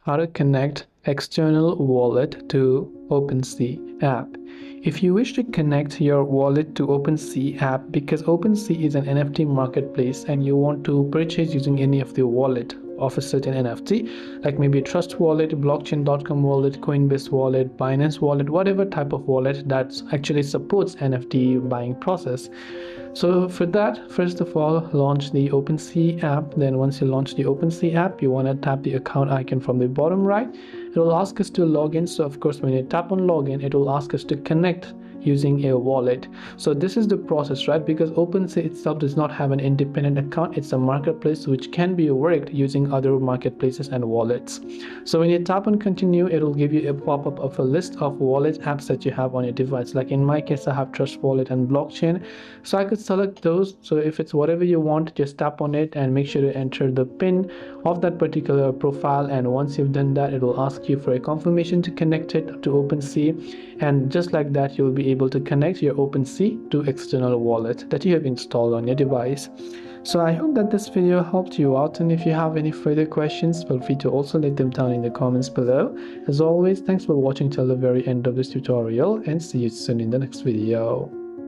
How to connect external wallet to OpenSea app. If you wish to connect your wallet to OpenSea app, because OpenSea is an NFT marketplace and you want to purchase using any of the wallet of a certain NFT, like maybe Trust Wallet, blockchain.com wallet, Coinbase Wallet, Binance Wallet, whatever type of wallet that actually supports NFT buying process. So for that, first of all, launch the OpenSea app. Then once you launch the OpenSea app, you want to tap the account icon from the bottom right. It will ask us to log in. So of course, when you tap on login, it will ask us to connect using a wallet. So this is the process, right? Because OpenSea itself does not have an independent account. It's a marketplace which can be worked using other marketplaces and wallets. So when you tap on continue, it will give you a pop-up of a list of wallet apps that you have on your device. Like in my case, I have Trust Wallet and blockchain, so I could select those. So if it's whatever you want, just tap on it and make sure to enter the pin of that particular profile. And once you've done that, it will ask you for a confirmation to connect it to OpenSea, and just like that, you'll be able to connect your OpenSea to external wallet that you have installed on your device. So I hope that this video helped you out, and if you have any further questions, feel free to also let them down in the comments below. As always, thanks for watching till the very end of this tutorial, and see you soon in the next video.